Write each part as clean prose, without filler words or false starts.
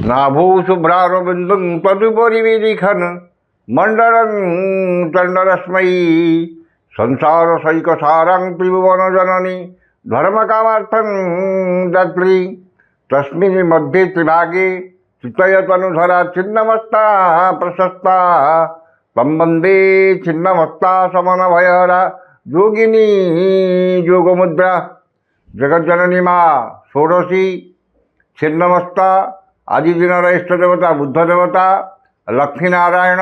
नाभो शुभ्रारविन्दं तदुपरिवेदिखन् मण्डलं चण्डरश्मयी संसारसैकसारां त्रिभुवनजननी धर्मकामार्थं दात्री तस्मिन् मध्ये त्रिभागे चितयतनुधरा छिन्नमस्ता प्रशस्ता तं वन्दे छिन्नमस्ता समनभयहरा योगिनी योगमुद्रा जगज्जननी माँ षोडशी छिन्नमस्ता आदि दिन इष्ट देवता बुद्ध देवता लक्ष्मी नारायण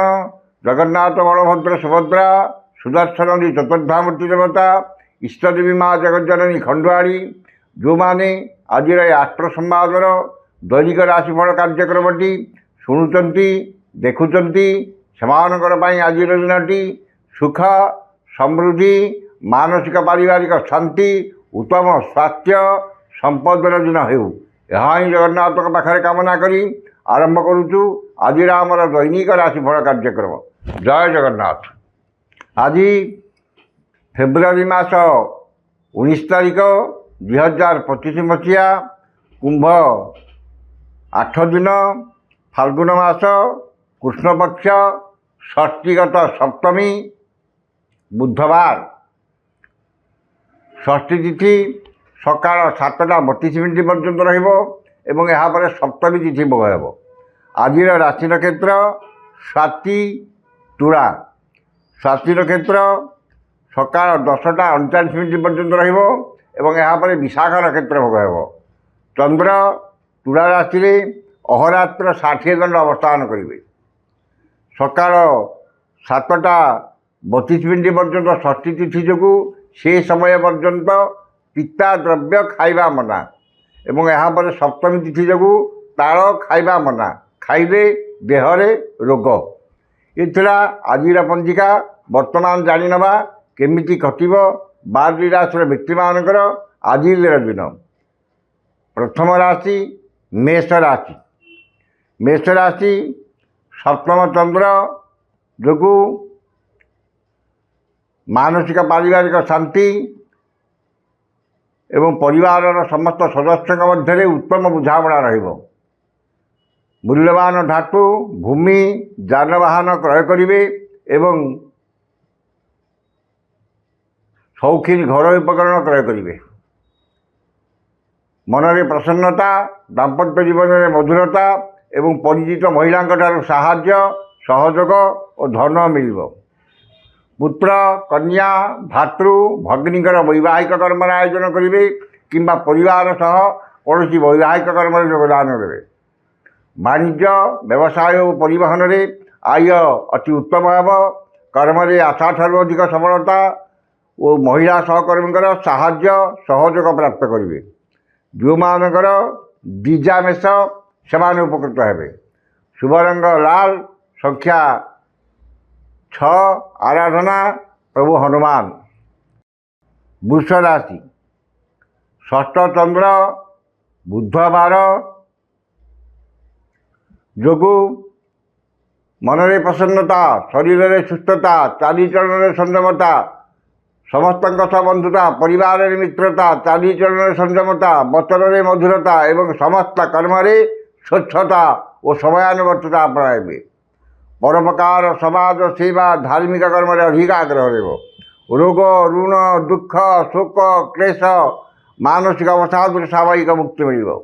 जगन्नाथ बलभद्र सुभद्रा सुदर्शन चतुर्धामूर्ति देवता इष्टदेवी माँ जगज्जननी खंडुआड़ी जो मैंने आज आष्ट्र संवादर दैनिक राशिफल कार्यक्रमटी शुणुंट देखुंट से आज दिनटी सुख समृद्धि मानसिक पारिवारिक शांति उत्तम स्वास्थ्य संपदर दिन हो यहाँ ही जगन्नाथ पाखे कामना करी आरंभ करुचु आज आमर दैनिक राशिफल कार्यक्रम। जय जगन्नाथ। आज फेब्रुआरी मास 19 तारिख 2025 मसीहा कुंभ 8 दिन फाल्गुन मास कृष्णपक्ष षष्ठीगत सप्तमी बुधवार षष्ठी तिथि सकाळ 7टा 32 मिनिट पर्यंत रहिबो यहाँ सप्तमी तिथि भोग हेबो। आज राशि नक्षत्र स्वाति तुला स्वाति नक्षत्र सकाळ 10टा 39 मिनिट पर्यंत रहिबो यहाँ विशाखा नक्षत्र भोग हेबो। चंद्र तुला राशि रे अहोरात्र 60 दंड अवस्थान करिवे। सकाळ 7टा 32 मिनिट पर्यंत षष्ठी तिथि जोगु से समय पर्यंत पिता द्रव्य खाइबा मना एवं यहाँ पर सप्तमी तिथि जोगु ताल खाइबा मना खाइले देहरे रोग। ये आज पंजिका वर्तमान जानी नवा केमिति कटिब 12 राशि व्यक्ति मानकर आज दिन। प्रथम राशि मेष राशि। मेष राशि सप्तम चंद्र जोगु मानसिक पारिवारिक शांति एवं परिवार समस्त सदस्य मध्य उत्तम बुझामणा रहिबो। मूल्यवान धातु भूमि जानवाहन क्रय करिवे एवं शौखीन घर उपकरण क्रय करिवे। मनरे प्रसन्नता दाम्पत्य जीवन में मधुरता एवं परिचित महिला साहाय्य सहयोग और धन मिलिबो। पुत्र कन्या भातृ भगिनीकर वैवाहिक कर्म आयोजन करेंगे किंबा परिवार सह कौन वैवाहिक कर्म योगदान देवे। वाणिज्य व्यवसाय और परिवहन में आय अति उत्तम हेब। कर्म आशा ठार अधिक सफलता और महिला सहकर्मी साहाय्य सहयोग प्राप्त करेंगे। जो मानकर बीजा मेष से उपकृत हेबे। शुभ रंग लाल संख्या 6 आराधना प्रभु हनुमान। वृष राशि षष्ठ चंद्र बुधवार जोगु मनरे प्रसन्नता शरीर में सुस्थता चालीचलन संयमता समस्त बंधुता परिवार मित्रता चालीचलन संयमता वचन में मधुरता एवं समस्त कर्म स्वच्छता और समयानुवर्तता अपनाइबे। परोपकार समाज सेवा धार्मिक कर्म अधिक आग्रह रहिबो। रोग ऋण दुख शोक क्लेश मानसिक अवसाद स्वाभाविक मुक्ति मिलिबो।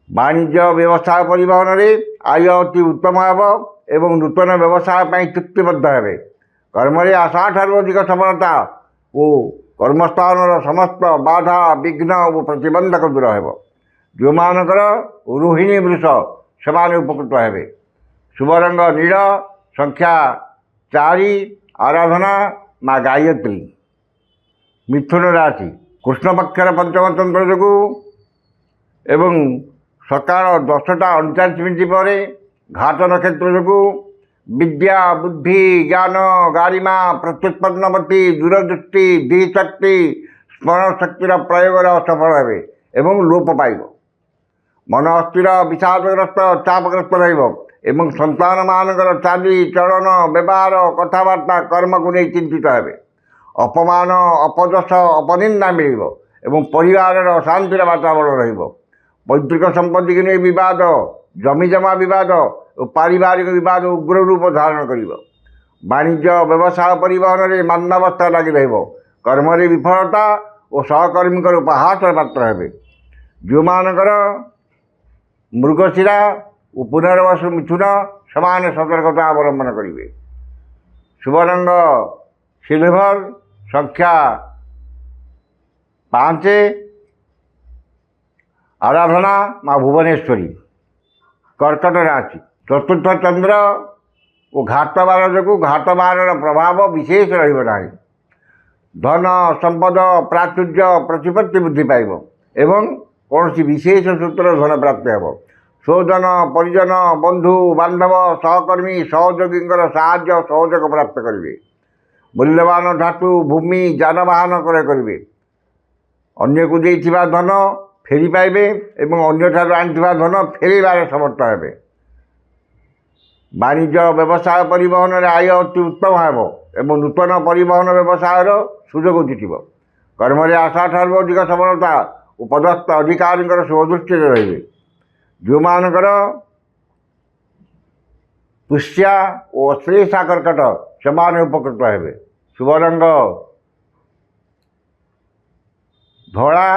वाणिज्य व्यवसाय परिवहन में आय अति उत्तम हेब एवं नूतन व्यवसाय पर चुक्तिबद्ध हेबे। कर्म आशा ठार अधिक सफलता और कर्मस्थान समस्त बाधा विघ्न और प्रतिबंधक दूर हेब। जो मानकर रोहिणी वृष से उपकृत हेबे। शुभ रंग नील संख्या 4 आराधना माँ गायत्री। मिथुन राशि कृष्ण पक्षर पंचम चंद्र जोगु एवं सकाळ 10टा 39 मिनिट पर घाट नक्षत्र जोगु विद्या बुद्धि ज्ञान गारिमा प्रत्युत्पन्नवती दूरदृष्टि धीशक्ति स्मरण शक्तिर प्रयोग सफल हेबे एवं लोप पाइब। मन अस्थिर विषादग्रस्त चापग्रस्त रहिबो एवं संतान मानकर चाली चलन व्यवहार कथबार्ता कर्म को नहीं चिंतित हेबे। अपमान अपदश अपनिंदा मिलिबो एवं परिवार शांतिर वातावरण रहिबो। ପୈତୃକ ସମ୍ପତ୍ତିକୁ ନେଇ ବିବାଦ, ଜମିଜମା ବିବାଦ ଓ ପାରିବାରିକ ବିବାଦ ଉଗ୍ର ରୂପ ଧାରଣ କରିବ। ବାଣିଜ୍ୟ, ବ୍ୟବସାୟ, ପରିବହନରେ ମାନ୍ଦାବସ୍ଥା ଲାଗି ରହିବ। କର୍ମରେ ବିଫଳତା ଓ ସହକର୍ମୀଙ୍କର ଉପହାସର ପାତ୍ର ହେବେ। ଯେଉଁମାନଙ୍କର ମୃଗଶିରା ଓ ପୁନର୍ବସୁ ମିଥୁନ, ସେମାନେ ସତର୍କତା ଅବଲମ୍ବନ କରିବେ। ଶୁଭ ରଙ୍ଗ ସିଲଭର, ସଂଖ୍ୟା 5, ଆରାଧନା ମା ଭୁବନେଶ୍ୱରୀ। କର୍କଟ ରାଶି, ଚତୁର୍ଥ ଚନ୍ଦ୍ର ଓ ଘାତ ବାର ଯୋଗୁଁ ଘାତ ବାରର ପ୍ରଭାବ ବିଶେଷ ରହିବ ନାହିଁ। ଧନ ସମ୍ପଦ, ପ୍ରାଚୁର୍ଯ୍ୟ, ପ୍ରତିପତ୍ତି ବୃଦ୍ଧି ପାଇବ ଏବଂ କୌଣସି ବିଶେଷ ସୂତ୍ର ଧନ ପ୍ରାପ୍ତି ହେବ। ସ୍ୱଜନ, ପରିଜନ, ବନ୍ଧୁ ବାନ୍ଧବ, ସହକର୍ମୀ, ସହଯୋଗୀଙ୍କର ସାହାଯ୍ୟ ସହଯୋଗ ପ୍ରାପ୍ତ କରିବେ। ମୂଲ୍ୟବାନ ଧାତୁ, ଭୂମି, ଯାନବାହନ କ୍ରୟ କରିବେ। ଅନ୍ୟକୁ ଦେଇଥିବା ଧନ ଫେରି ପାଇବେ ଏବଂ ଅନ୍ୟଠାରୁ ଆଣିଥିବା ଧନ ଫେରାଇବାରେ ସମର୍ଥ ହେବେ। ବାଣିଜ୍ୟ, ବ୍ୟବସାୟ, ପରିବହନରେ ଆୟ ଅତି ଉତ୍ତମ ହେବ ଏବଂ ନୂତନ ପରିବହନ ବ୍ୟବସାୟର ସୁଯୋଗ ଜୁଟିବ। କର୍ମରେ ଆଶାଠାରୁ ଅଧିକ ସଫଳତା ଓ ପଦସ୍ଥ ଅଧିକାରୀଙ୍କର ଶୁଭଦୃଷ୍ଟିରେ ରହିବେ। ଯେଉଁମାନଙ୍କର ପୁଷ୍ୟା ଓ ଅଶ୍ଳେଷା କର୍କଟ, ସେମାନେ ଉପକୃତ ହେବେ। ଶୁଭ ରଙ୍ଗ ଧଳା,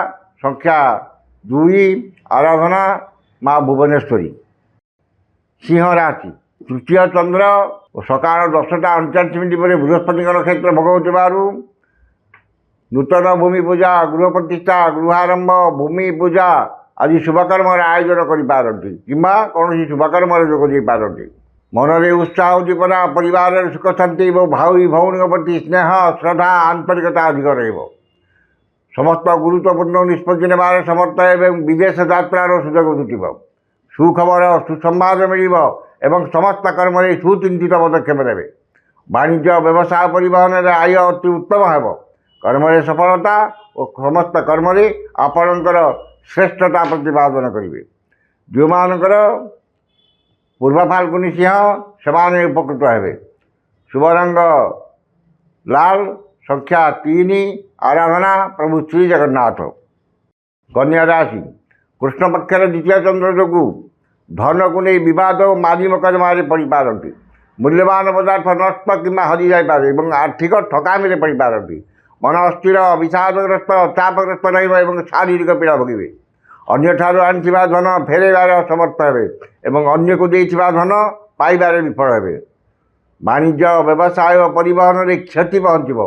ସଂଖ୍ୟା 2, ଆରାଧନା ମା ଭୁବନେଶ୍ୱରୀ। ସିଂହ ରାଶି, ତୃତୀୟ ଚନ୍ଦ୍ର ଓ ସକାଳ 10:39 ପରେ ବୃହସ୍ପତିଙ୍କ ନକ୍ଷତ୍ର ଭୋଗ ହେଉଥିବାରୁ ନୂତନ ଭୂମି ପୂଜା, ଗୃହ ପ୍ରତିଷ୍ଠା, ଗୃହାରମ୍ଭ, ଭୂମି ପୂଜା ଆଦି ଶୁଭକର୍ମର ଆୟୋଜନ କରିପାରନ୍ତି କିମ୍ବା କୌଣସି ଶୁଭକର୍ମରେ ଯୋଗ ଦେଇପାରନ୍ତି। ମନରେ ଉତ୍ସାହ, ଉଦ୍ଦୀପନା, ପରିବାରରେ ସୁଖ ଶାନ୍ତି ଏବଂ ଭାଇ ଭଉଣୀଙ୍କ ପ୍ରତି ସ୍ନେହ, ଶ୍ରଦ୍ଧା, ଆନ୍ତରିକତା ଅଧିକ ରହିବ। ସମସ୍ତ ଗୁରୁତ୍ୱପୂର୍ଣ୍ଣ ନିଷ୍ପତ୍ତି ନେବାରେ ସମର୍ଥ ଏବଂ ବିଦେଶ ଯାତ୍ରାର ସୁଯୋଗ ଜୁଟିବ। ସୁଖବର, ସୁସମ୍ବାଦ ମିଳିବ ଏବଂ ସମସ୍ତ କର୍ମରେ ସୁଚିନ୍ତିତ ପଦକ୍ଷେପ ନେବେ। ବାଣିଜ୍ୟ, ବ୍ୟବସାୟ, ପରିବହନରେ ଆୟ ଅତି ଉତ୍ତମ ହେବ। କର୍ମରେ ସଫଳତା ଓ ସମସ୍ତ କର୍ମରେ ଆପଣଙ୍କର ଶ୍ରେଷ୍ଠତା ପ୍ରତିପାଦନ କରିବେ। ଯେଉଁମାନଙ୍କର ପୂର୍ବ ଫାଲ୍ଗୁନୀ ସିଂହ, ସେମାନେ ଉପକୃତ ହେବେ। ଶୁଭ ରଙ୍ଗ ଲାଲ, ସଂଖ୍ୟା 3, ଆରାଧନା ପ୍ରଭୁ ଶ୍ରୀ ଜଗନ୍ନାଥ। କନ୍ୟା ରାଶି, କୃଷ୍ଣ ପକ୍ଷର ଦ୍ୱିତୀୟ ଚନ୍ଦ୍ର ଯୋଗୁଁ ଧନକୁ ନେଇ ବିବାଦ ଓ ମାରି ମକଦ୍ଦମାରେ ପଡ଼ିପାରନ୍ତି। ମୂଲ୍ୟବାନ ପଦାର୍ଥ ନଷ୍ଟ କିମ୍ବା ହଜିଯାଇପାରେ ଏବଂ ଆର୍ଥିକ ଠକାମିରେ ପଡ଼ିପାରନ୍ତି। ମନ ଅସ୍ଥିର, ବିଷାଦଗ୍ରସ୍ତ, ଚାପଗ୍ରସ୍ତ ରହିବ ଏବଂ ଶାରୀରିକ ପୀଡ଼ା ଭୋଗିବେ। ଅନ୍ୟଠାରୁ ଆଣିଥିବା ଧନ ଫେରାଇବାରେ ଅସମର୍ଥ ହେବେ ଏବଂ ଅନ୍ୟକୁ ଦେଇଥିବା ଧନ ପାଇବାରେ ବିଫଳ ହେବେ। ବାଣିଜ୍ୟ, ବ୍ୟବସାୟ ଓ ପରିବହନରେ କ୍ଷତି ପହଞ୍ଚିବ।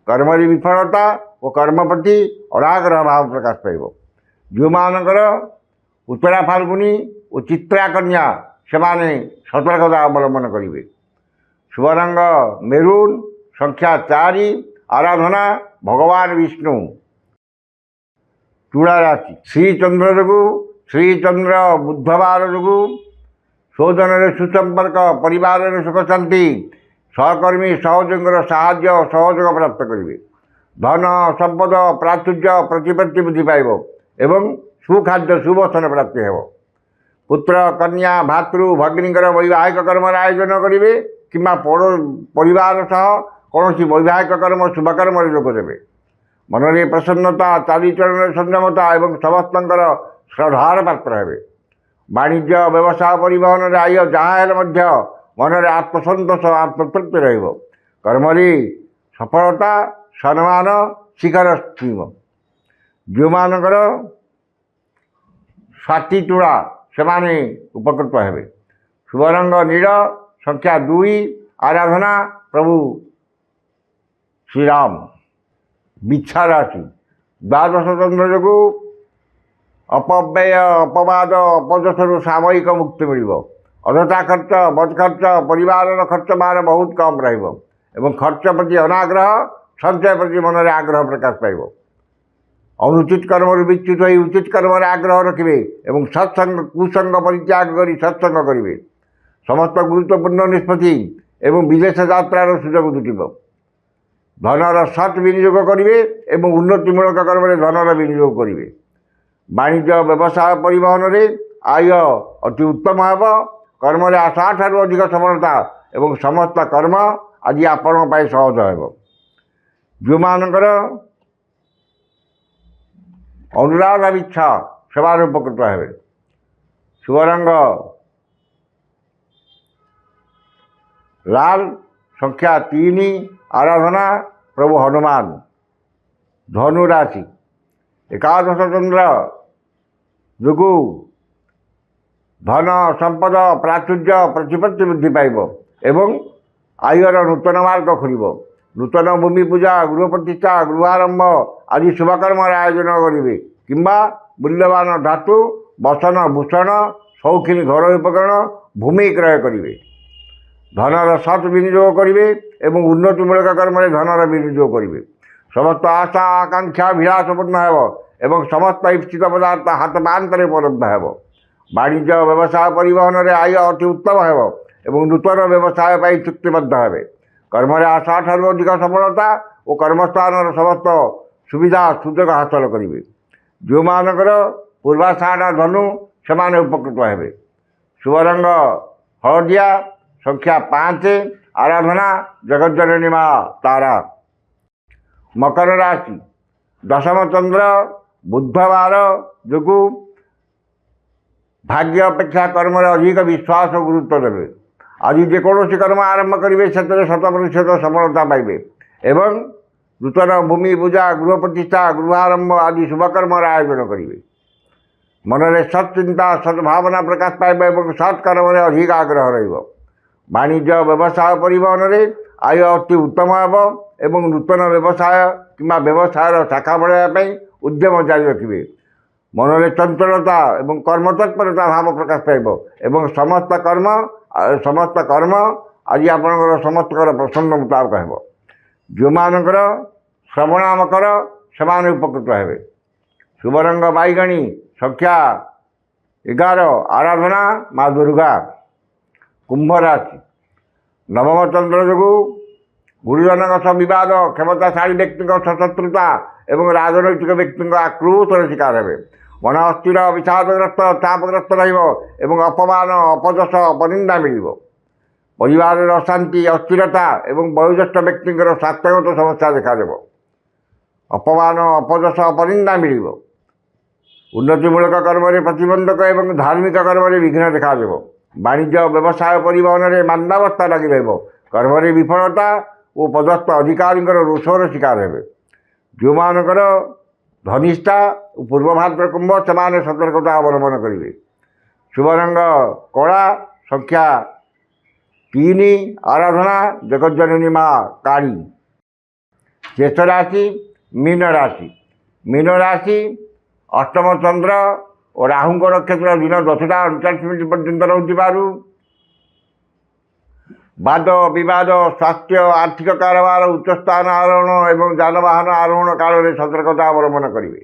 କର୍ମରେ ବିଫଳତା ଓ କର୍ମ ପ୍ରତି ଅନାଗ୍ରହ ଭାବ ପ୍ରକାଶ ପାଇବ। ଯେଉଁମାନଙ୍କର ଉତ୍ତରା ଫାଲ୍ଗୁନୀ ଓ ଚିତ୍ରା କନ୍ୟା, ସେମାନେ ସତର୍କତା ଅବଲମ୍ବନ କରିବେ। ଶୁଭ ରଙ୍ଗ ମେରୁନ୍, ସଂଖ୍ୟା 4, ଆରାଧନା ଭଗବାନ ବିଷ୍ଣୁ। ତୁଳା ରାଶି, ଶ୍ରୀଚନ୍ଦ୍ର ଯୋଗୁଁ, ଶ୍ରୀଚନ୍ଦ୍ର ବୁଧବାର ଯୋଗୁଁ ସ୍ୱଜନରେ ସୁସମ୍ପର୍କ, ପରିବାରରେ ସୁଖ ଶାନ୍ତି, ସହକର୍ମୀ ସହଯୋଗୀଙ୍କର ସାହାଯ୍ୟ ସହଯୋଗ ପ୍ରାପ୍ତ କରିବେ। ଧନ ସମ୍ପଦ, ପ୍ରାଚୁର୍ଯ୍ୟ, ପ୍ରତିପତ୍ତି ବୃଦ୍ଧି ପାଇବ ଏବଂ ସୁଖାଦ୍ୟ ସୁବସନ ପ୍ରାପ୍ତି ହେବ। ପୁତ୍ର, କନ୍ୟା, ଭାତୃ, ଭଗ୍ନୀଙ୍କର ବୈବାହିକ କର୍ମର ଆୟୋଜନ କରିବେ କିମ୍ବା ପରିବାର ସହ କୌଣସି ବୈବାହିକ କର୍ମ ଶୁଭକର୍ମରେ ଯୋଗ ଦେବେ। ମନରେ ପ୍ରସନ୍ନତା, ଚାଲିଚଳନରେ ସଂଯମତା ଏବଂ ସମସ୍ତଙ୍କର ଶ୍ରଦ୍ଧାର ପାତ୍ର ହେବେ। ବାଣିଜ୍ୟ, ବ୍ୟବସାୟ, ପରିବହନରେ ଆୟ ଯାହା ହେଲେ ମଧ୍ୟ ମନରେ ଆତ୍ମସନ୍ତୋଷ, ଆତ୍ମତୃପ୍ତି ରହିବ। କର୍ମରେ ସଫଳତା, ସମ୍ମାନ ଶିଖର ଛୁଇଁବ। ଯେଉଁମାନଙ୍କର ସ୍ୱାତି ତୁଳା, ସେମାନେ ଉପକୃତ ହେବେ। ଶୁଭ ରଙ୍ଗ ନୀଳ, ସଂଖ୍ୟା 2, ଆରାଧନା ପ୍ରଭୁ ଶ୍ରୀରାମ। ବିଛା ରାଶି, ଦ୍ୱାଦଶ ଚନ୍ଦ୍ର ଯୋଗୁଁ ଅପବ୍ୟୟ, ଅପବାଦ, ଅପଯଶରୁ ସାମୟିକ ମୁକ୍ତି ମିଳିବ। ଅଯଥା ଖର୍ଚ୍ଚ, ବଦ ଖର୍ଚ୍ଚ, ପରିବାରର ଖର୍ଚ୍ଚ ବାର ବହୁତ କମ୍ ରହିବ ଏବଂ ଖର୍ଚ୍ଚ ପ୍ରତି ଅନାଗ୍ରହ, ସଞ୍ଚୟ ପ୍ରତି ମନରେ ଆଗ୍ରହ ପ୍ରକାଶ ପାଇବ। ଅନୁଚିତ କର୍ମରୁ ବିଚ୍ୟୁତ ହୋଇ ଉଚିତ କର୍ମରେ ଆଗ୍ରହ ରଖିବେ ଏବଂ ସତ୍ସଙ୍ଗ, କୁସଙ୍ଗ ପରିତ୍ୟାଗ କରି ସତ୍ସଙ୍ଗ କରିବେ। ସମସ୍ତ ଗୁରୁତ୍ୱପୂର୍ଣ୍ଣ ନିଷ୍ପତ୍ତି ଏବଂ ବିଦେଶ ଯାତ୍ରାର ସୁଯୋଗ ଜୁଟିବ। ଧନର ସତ୍ ବିନିଯୋଗ କରିବେ ଏବଂ ଉନ୍ନତିମୂଳକ କର୍ମରେ ଧନର ବିନିଯୋଗ କରିବେ। ବାଣିଜ୍ୟ, ବ୍ୟବସାୟ, ପରିବହନରେ ଆୟ ଅତି ଉତ୍ତମ ହେବ। କର୍ମରେ ଆଶାଠାରୁ ଅଧିକ ସଫଳତା ଏବଂ ସମସ୍ତ କର୍ମ ଆଜି ଆପଣଙ୍କ ପାଇଁ ସହଜ ହେବ। ଯେଉଁମାନଙ୍କର ଅନୁରାଧା ବିଚ୍ଛା, ସେମାନେ ଉପକୃତ ହେବେ। শুভ রঙ লাল, সংখ্যা 3, আরাধনা প্রভু হনুমান। ধনু রাশি, একাদশ চন্দ্র যোগু ধন সম্পদ প্রাচুর্য প্রতিপত্তি বৃদ্ধি পাইব এবং আয়ুর নূতন মার্গ খুলিব। নূতন ভূমি পূজা, গৃহ প্রতিষ্ঠা, গৃহারম্ভ আদি শুভকর্মর আয়োজন করিবে কিংবা মূল্যবান ধাতু, বসন ভূষণ, শৌখিনী ঘরোই উপকরণ, ভূমি ক্রয় করিবে। ধনর সৎ বিনিয়োগ করিবে এবং উন্নতিমূলক কর্মে ধনর বিনিয়োগ করিবে। সমস্ত আশা আকাঙ্ক্ষা বিলাসপূর্ণ ହେବ এবং সমস্ত ইপ্সিত পদার্ଥ ହାତ ପାହାନ୍ତରେ ଉପଲବ୍ଧ ହେବ। ବାଣିଜ୍ୟ ବ୍ୟବସାୟ ପରିବହନରେ ଆୟ ଅତି ଉତ୍ତମ ହେବ ଏବଂ ନୂତନ ବ୍ୟବସାୟ ପାଇଁ ଚୁକ୍ତିବଦ୍ଧ ହେବେ। କର୍ମରେ ଆଶା ଠାରୁ ଅଧିକ ସଫଳତା ଓ କର୍ମସ୍ଥାନର ସମସ୍ତ ସୁବିଧା ସୁଯୋଗ ହାସଲ କରିବେ। ଯେଉଁମାନଙ୍କର ପୂର୍ବାଷାଢ଼ ଧନୁ ସେମାନେ ଉପକୃତ ହେବେ। ଶୁଭ ରଙ୍ଗ ହଳଦିଆ, ସଂଖ୍ୟା 5, ଆରାଧନା ଜଗଜ୍ଜନନୀ ମା ତାରା। ମକର ରାଶି, ଦଶମ ଚନ୍ଦ୍ର ବୁଧବାର ଯୋଗୁଁ ଭାଗ୍ୟ ଅପେକ୍ଷା କର୍ମରେ ଅଧିକ ବିଶ୍ୱାସ ଓ ଗୁରୁତ୍ୱ ଦେବେ। ଆଜି ଯେକୌଣସି କର୍ମ ଆରମ୍ଭ କରିବେ ସେଥିରେ 100% ସଫଳତା ପାଇବେ ଏବଂ ନୂତନ ଭୂମି ପୂଜା, ଗୃହ ପ୍ରତିଷ୍ଠା, ଗୃହାରମ୍ଭ ଆଦି ଶୁଭକର୍ମର ଆୟୋଜନ କରିବେ। ମନରେ ସତ୍ ଚିନ୍ତା, ସଦ୍ଭାବନା ପ୍ରକାଶ ପାଇବ ଏବଂ ସତ୍ କର୍ମରେ ଅଧିକ ଆଗ୍ରହ ରହିବ। ବାଣିଜ୍ୟ ବ୍ୟବସାୟ ପରିବହନରେ ଆୟ ଅତି ଉତ୍ତମ ହେବ ଏବଂ ନୂତନ ବ୍ୟବସାୟ କିମ୍ବା ବ୍ୟବସାୟର ଶାଖା ବଢ଼ାଇବା ପାଇଁ ଉଦ୍ୟମ ଜାରି ରଖିବେ। ମନରେ ଚଞ୍ଚଳତା ଏବଂ କର୍ମତତ୍ପରତା ଭାବ ପ୍ରକାଶ ପାଇବ ଏବଂ ସମସ୍ତ କର୍ମ ଆଜି ଆପଣଙ୍କର ସମସ୍ତଙ୍କର ପସନ୍ଦ ମୁତାବକ ହେବ। ଯେଉଁମାନଙ୍କର ଶ୍ରବଣ ମକର ସେମାନେ ଉପକୃତ ହେବେ। ଶୁଭ ରଙ୍ଗ ବାଇଗଣୀ, ସଂଖ୍ୟା 11, ଆରାଧନା ମା ଦୁର୍ଗା। କୁମ୍ଭ ରାଶି, ନବମ ଚନ୍ଦ୍ର ଯୋଗୁଁ ଗୁରୁଜନଙ୍କ ସହ ବିବାଦ, କ୍ଷମତାଶାଳୀ ବ୍ୟକ୍ତିଙ୍କ ସହ ଶତ୍ରୁତା ଏବଂ ରାଜନୈତିକ ବ୍ୟକ୍ତିଙ୍କ ଆକ୍ରୋଶର ଶିକାର ହେବେ। ମନ ଅସ୍ଥିର, ବିଷାଦଗ୍ରସ୍ତ, ଚାପଗ୍ରସ୍ତ ରହିବ ଏବଂ ଅପମାନ, ଅପଯଶ, ଅପନିନ୍ଦା ମିଳିବ। ପରିବାରରେ ଅଶାନ୍ତି, ଅସ୍ଥିରତା ଏବଂ ବୟୋଜ୍ୟେଷ୍ଠ ବ୍ୟକ୍ତିଙ୍କର ସ୍ୱାସ୍ଥ୍ୟଗତ ସମସ୍ୟା ଦେଖାଦେବ। ଅପମାନ, ଅପଯଶ, ଅପନିନ୍ଦା ମିଳିବ। ଉନ୍ନତିମୂଳକ କର୍ମରେ ପ୍ରତିବନ୍ଧକ ଏବଂ ଧାର୍ମିକ କର୍ମରେ ବିଘ୍ନ ଦେଖାଦେବ। ବାଣିଜ୍ୟ ବ୍ୟବସାୟ ପରିବହନରେ ମାନ୍ଦାବସ୍ଥା ଲାଗି ରହିବ। କର୍ମରେ ବିଫଳତା ଓ ପଦସ୍ଥ ଅଧିକାରୀଙ୍କର ରୋଷର ଶିକାର ହେବେ। ଯେଉଁମାନଙ୍କର ଧନିଷ୍ଠା ଓ ପୂର୍ବଭାଦ୍ର କୁମ୍ଭ ସେମାନେ ସତର୍କତା ଅବଲମ୍ବନ କରିବେ। ଶୁଭ ରଙ୍ଗ କଳା, ସଂଖ୍ୟା 3, ଆରାଧନା ଜଗଜ୍ଜନନୀ ମା କାଳୀ। ଶେଷ ରାଶି ମୀନ ରାଶି। ମୀନ ରାଶି, ଅଷ୍ଟମ ଚନ୍ଦ୍ର ଓ ରାହୁଙ୍କ ନକ୍ଷତ୍ର ଦିନ 10ଟା 39 ପର୍ଯ୍ୟନ୍ତ ରହୁଥିବାରୁ ବାଦ ବିବାଦ, ସ୍ୱାସ୍ଥ୍ୟ, ଆର୍ଥିକ କାରବାର, ଉଚ୍ଚସ୍ଥାନ ଆରୋହଣ ଏବଂ ଯାନବାହନ ଆରୋହଣ କାଳରେ ସତର୍କତା ଅବଲମ୍ବନ କରିବେ।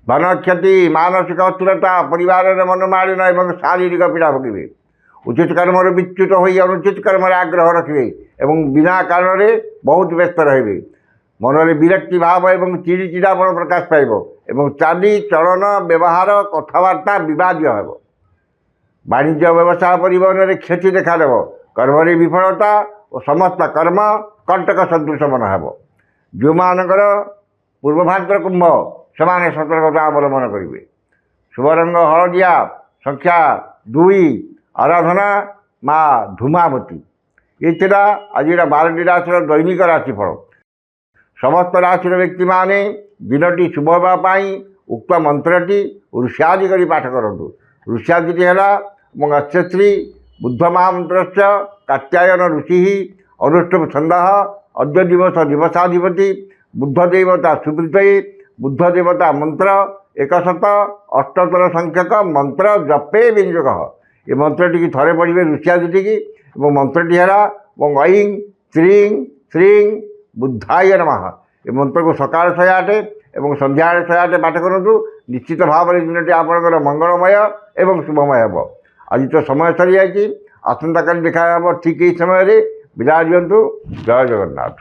ଧନ କ୍ଷତି, ମାନସିକ ଅସ୍ଥିରତା, ପରିବାରରେ ମନୋମାଳିନ ଏବଂ ଶାରୀରିକ ପୀଡ଼ା ଭୋଗିବେ। ଉଚିତ କର୍ମରୁ ବିଚ୍ୟୁତ ହୋଇ ଅନୁଚିତ କର୍ମରେ ଆଗ୍ରହ ରଖିବେ ଏବଂ ବିନା କାରଣରେ ବହୁତ ବ୍ୟସ୍ତ ରହିବେ। ମନରେ ବିରକ୍ତି ଭାବ ଏବଂ ଚିଡ଼ିଚିଡ଼ାପଣ ପ୍ରକାଶ ପାଇବ ଏବଂ ଚାଲି ଚଳନ, ବ୍ୟବହାର, କଥାବାର୍ତ୍ତା ବିବାଦୀୟ ହେବ। ବାଣିଜ୍ୟ ବ୍ୟବସାୟ ପରିବହନରେ କ୍ଷତି ଦେଖାଦେବ। କର୍ମରେ ବିଫଳତା ଓ ସମସ୍ତ କର୍ମ କଣ୍ଟକ ସଦୃଶ ମନ ହେବ। ଯେଉଁମାନଙ୍କର ପୂର୍ବଭାଦ୍ର କୁମ୍ଭ ସେମାନେ ସତର୍କତା ଅବଲମ୍ବନ କରିବେ। ଶୁଭ ରଙ୍ଗ ହଳଦିଆ, ସଂଖ୍ୟା 2, ଆରାଧନା ମା ଧୂମାବତୀ। ଏ ଥିଲା ଆଜିର 12ଟି ରାଶିର ଦୈନିକ ରାଶିଫଳ। ସମସ୍ତ ରାଶିର ବ୍ୟକ୍ତିମାନେ ଦିନଟି ଶୁଭ ହେବା ପାଇଁ ଉକ୍ତ ମନ୍ତ୍ରଟି ଋଷ୍ୟାଦି କରି ପାଠ କରନ୍ତୁ। ଋଷ୍ୟାଦିଟି ହେଲା ମଙ୍ଗଶ୍ରୀ ବୁଦ୍ଧ ମହାମନ୍ତ୍ରସ୍ୟ କାତ୍ୟାୟନ ଋଷି ଅନୁଷ୍ଠୁପ ଛନ୍ଦଃ ଅଦ୍ୟ ଦିବସ ଦିବସାଧିପତି ବୁଦ୍ଧ ଦେବତା ସୁବୃତୟୀ ବୁଦ୍ଧ ଦେବତା ମନ୍ତ୍ର 108 ସଂଖ୍ୟକ ମନ୍ତ୍ର ଜପେ ବିନିଯୋଗ। ଏ ମନ୍ତ୍ରଟିକି ଥରେ ପଢ଼ିବେ ଋଷ୍ୟାଦିଟିକି ଏବଂ ମନ୍ତ୍ରଟି ହେଲା ଐଂ ଶ୍ରୀଂ ଶ୍ରୀଂ ବୁଦ୍ଧାୟ ନମଃ। ଏ ମନ୍ତ୍ରକୁ ସକାଳ 108 ଏବଂ ସନ୍ଧ୍ୟାବେଳେ 108 ପାଠ କରନ୍ତୁ। ନିଶ୍ଚିତ ଭାବରେ ଦିନଟି ଆପଣଙ୍କର ମଙ୍ଗଳମୟ ଏବଂ ଶୁଭମୟ ହେବ। ଆଜି ତ ସମୟ ସରିଯାଇଛି। ଆସନ୍ତାକାଲି ଦେଖା ହେବ ଠିକ୍ ଏହି ସମୟରେ। ବିଦାୟ ଦିଅନ୍ତୁ। ଜୟ ଜଗନ୍ନାଥ।